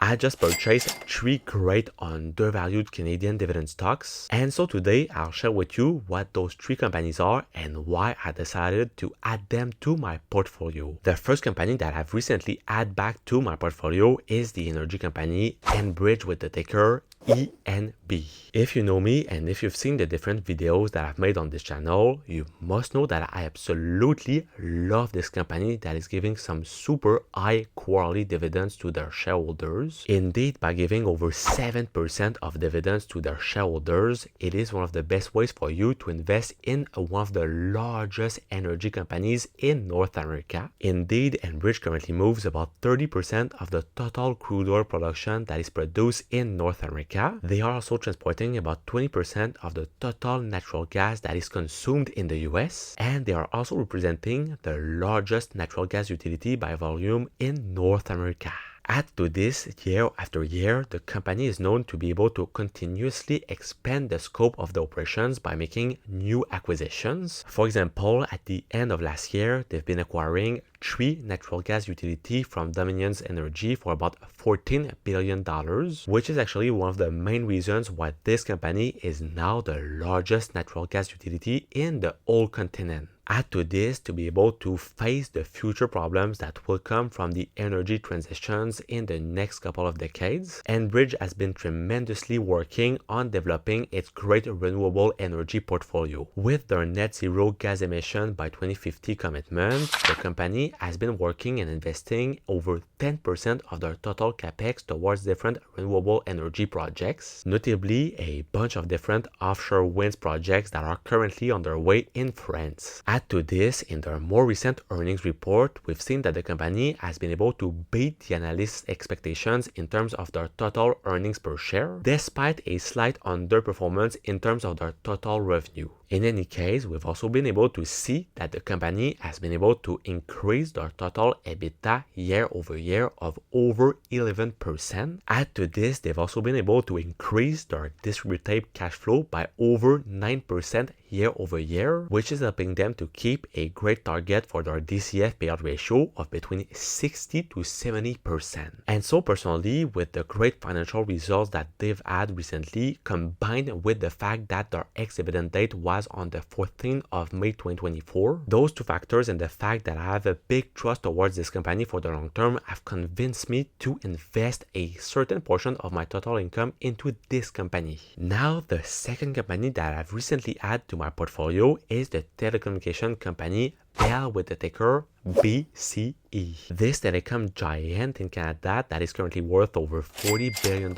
I just purchased 3 great undervalued Canadian dividend stocks, and so today I'll share with you what those 3 companies are and why I decided to add them to my portfolio. The first company that I've recently added back to my portfolio is the energy company Enbridge with the ticker ENB. If you know me and if you've seen the different videos that I've made on this channel, you must know that I absolutely love this company that is giving some super high quality dividends to their shareholders. Indeed, by giving over 7% of dividends to their shareholders, it is one of the best ways for you to invest in one of the largest energy companies in North America. Indeed, Enbridge currently moves about 30% of the total crude oil production that is produced in North America. They are also transporting about 20% of the total natural gas that is consumed in the US, and they are also representing the largest natural gas utility by volume in North America. Add to this, year after year, the company is known to be able to continuously expand the scope of the operations by making new acquisitions. For example, at the end of last year, they've been acquiring 3 natural gas utility from Dominion Energy for about $14 billion, which is actually one of the main reasons why this company is now the largest natural gas utility in the whole continent. Add to this to be able to face the future problems that will come from the energy transitions in the next couple of decades. Enbridge has been tremendously working on developing its great renewable energy portfolio. With their net zero gas emission by 2050 commitment, the company has been working and investing over 10% of their total capex towards different renewable energy projects, notably a bunch of different offshore wind projects that are currently underway in France. Add to this, in their more recent earnings report, we've seen that the company has been able to beat the analysts' expectations in terms of their total earnings per share, despite a slight underperformance in terms of their total revenue. In any case, we've also been able to see that the company has been able to increase their total EBITDA year over year of over 11%. Add to this, they've also been able to increase their distributable cash flow by over 9% year over year, which is helping them to keep a great target for their DCF payout ratio of between 60 to 70%. And so personally, with the great financial results that they've had recently, combined with the fact that their ex-dividend date was on the 14th of May 2024, those two factors and the fact that I have a big trust towards this company for the long term have convinced me to invest a certain portion of my total income into this company. Now, the second company that I've recently added to my portfolio is the telecommunication company Bell with the ticker BCE. This telecom giant in Canada that is currently worth over $40 billion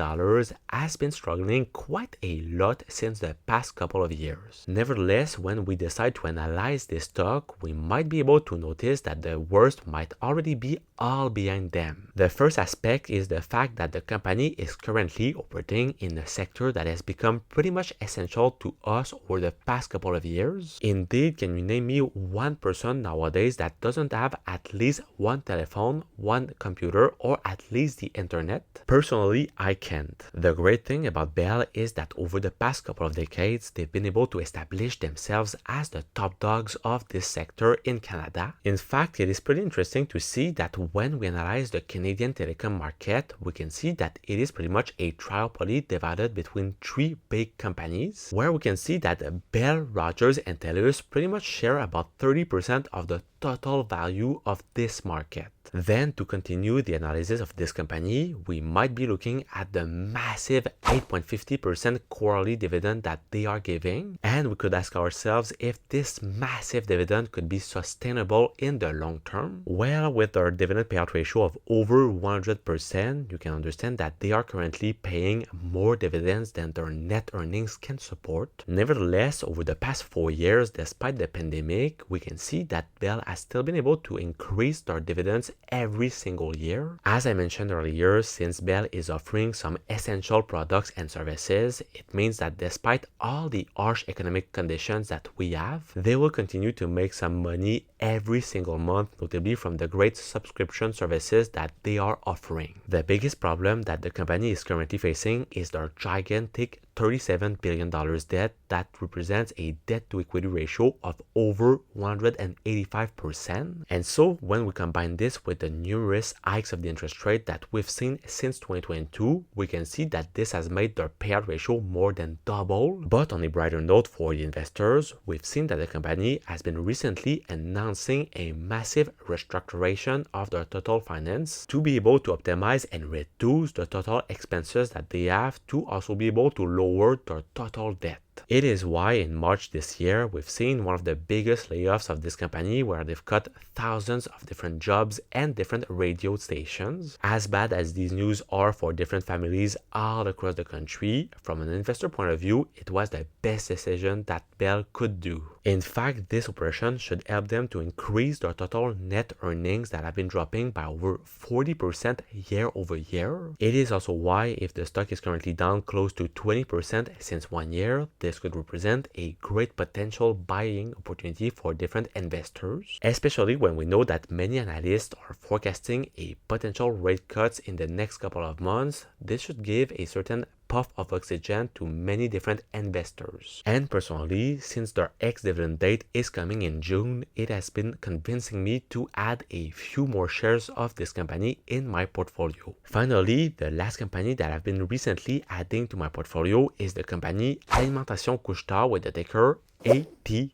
has been struggling quite a lot since the past couple of years. Nevertheless, when we decide to analyze this stock, we might be able to notice that the worst might already be all behind them. The first aspect is the fact that the company is currently operating in a sector that has become pretty much essential to us over the past couple of years. Indeed, can you name me one person nowadays that doesn't have at least one telephone, one computer, or at least the internet? Personally, I can't. The great thing about Bell is that over the past couple of decades, they've been able to establish themselves as the top dogs of this sector in Canada. In fact, it is pretty interesting to see that when we analyze the Canadian telecom market, we can see that it is pretty much a triopoly divided between 3 big companies, where we can see that Bell, Rogers, and TELUS pretty much share about 30% of the total value of this market. Then, to continue the analysis of this company, we might be looking at the massive 8.50% quarterly dividend that they are giving, and we could ask ourselves if this massive dividend could be sustainable in the long term. Well, with their dividend payout ratio of over 100%, you can understand that they are currently paying more dividends than their net earnings can support. Nevertheless, over the past 4 years, despite the pandemic, we can see that Bell has still been able to increase their dividends every single year. As I mentioned earlier, since Bell is offering some essential products and services, it means that despite all the harsh economic conditions that we have, they will continue to make some money every single month, notably from the great subscription services that they are offering. The biggest problem that the company is currently facing is their gigantic $37 billion debt that represents a debt to equity ratio of over 185%. 5%. And so when we combine this with the numerous hikes of the interest rate that we've seen since 2022, we can see that this has made their payout ratio more than double. But on a brighter note for the investors, we've seen that the company has been recently announcing a massive restructuration of their total finance to be able to optimize and reduce the total expenses that they have to also be able to lower their total debt. It is why in March this year, we've seen one of the biggest layoffs of this company where they've cut thousands of different jobs and different radio stations. As bad as these news are for different families all across the country, from an investor point of view, it was the best decision that Bell could do. In fact, this operation should help them to increase their total net earnings that have been dropping by over 40% year over year. It is also why if the stock is currently down close to 20% since 1 year, this could represent a great potential buying opportunity for different investors, especially when we know that many analysts are forecasting a potential rate cuts in the next couple of months. This should give a certain puff of oxygen to many different investors. And personally, since their ex-dividend date is coming in June, it has been convincing me to add a few more shares of this company in my portfolio. Finally, the last company that I've been recently adding to my portfolio is the company Alimentation Couche-Tard with the ticker APD.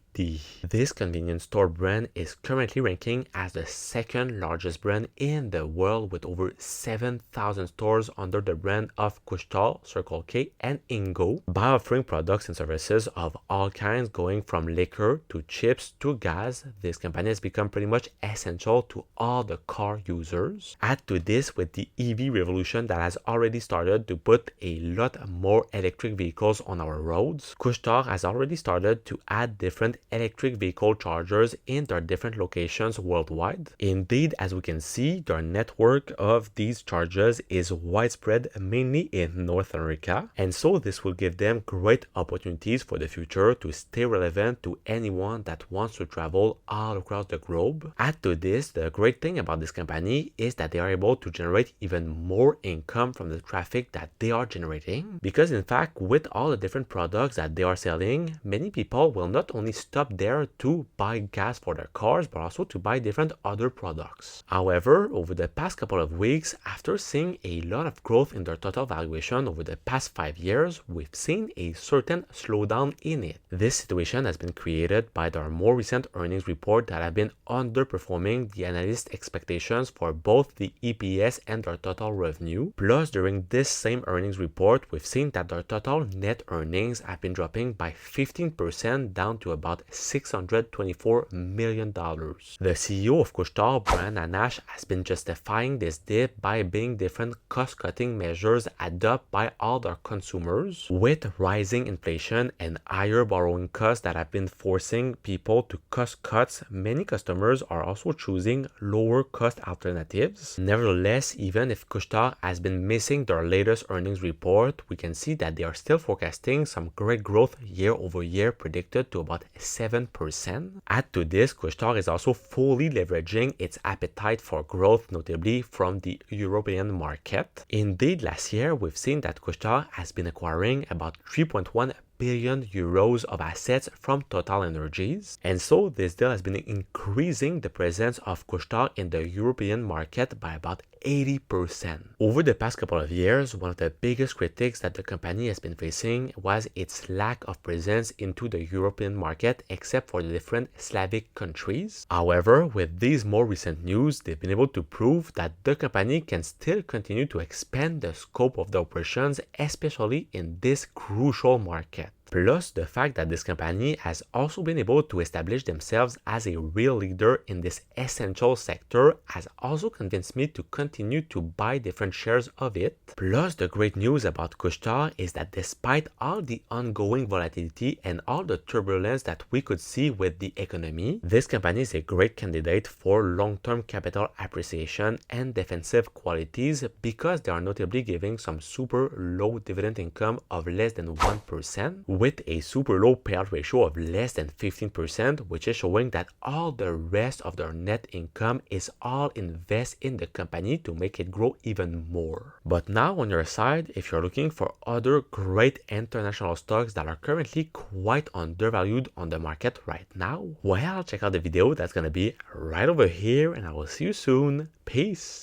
This convenience store brand is currently ranking as the second largest brand in the world with over 7,000 stores under the brand of Couche-Tard, Circle K, and Ingo, by offering products and services of all kinds going from liquor to chips to gas. This company has become pretty much essential to all the car users. Add to this with the EV revolution that has already started to put a lot more electric vehicles on our roads. Couche-Tard has already started to add different electric vehicle chargers in their different locations worldwide. Indeed, as we can see, their network of these chargers is widespread mainly in North America, and so this will give them great opportunities for the future to stay relevant to anyone that wants to travel all across the globe. Add to this, the great thing about this company is that they are able to generate even more income from the traffic that they are generating, because in fact, with all the different products that they are selling, many people will not only stop there to buy gas for their cars, but also to buy different other products. However, over the past couple of weeks, after seeing a lot of growth in their total valuation over the past 5 years, we've seen a certain slowdown in it. This situation has been created by their more recent earnings report that have been underperforming the analyst expectations for both the EPS and their total revenue. Plus, during this same earnings report, we've seen that their total net earnings have been dropping by 15% down to about $624 million. The CEO of Couche-Tard, Brian Anash, has been justifying this dip by being different cost-cutting measures adopted by all their consumers, with rising inflation and higher borrowing costs that have been forcing people to cost cuts. Many customers are also choosing lower cost alternatives. Nevertheless, even if Couche-Tard has been missing their latest earnings report, we can see that they are still forecasting some great growth year over year, predicted to about 7%. Add to this, Couche-Tard is also fully leveraging its appetite for growth, notably from the European market. Indeed, last year, we've seen that Couche-Tard has been acquiring about 3.1 billion euros of assets from TotalEnergies, and so this deal has been increasing the presence of Couche-Tard in the European market by about 80%. Over the past couple of years, one of the biggest critiques that the company has been facing was its lack of presence into the European market except for the different Slavic countries. However, with these more recent news, they've been able to prove that the company can still continue to expand the scope of the operations, especially in this crucial market. Plus, the fact that this company has also been able to establish themselves as a real leader in this essential sector has also convinced me to continue to buy different shares of it. Plus, the great news about Couche-Tard is that despite all the ongoing volatility and all the turbulence that we could see with the economy, this company is a great candidate for long-term capital appreciation and defensive qualities because they are notably giving some super low dividend income of less than 1%, with a super low payout ratio of less than 15%, which is showing that all the rest of their net income is all invested in the company to make it grow even more. But now on your side, if you're looking for other great international stocks that are currently quite undervalued on the market right now, well, check out the video that's gonna be right over here, and I will see you soon. Peace.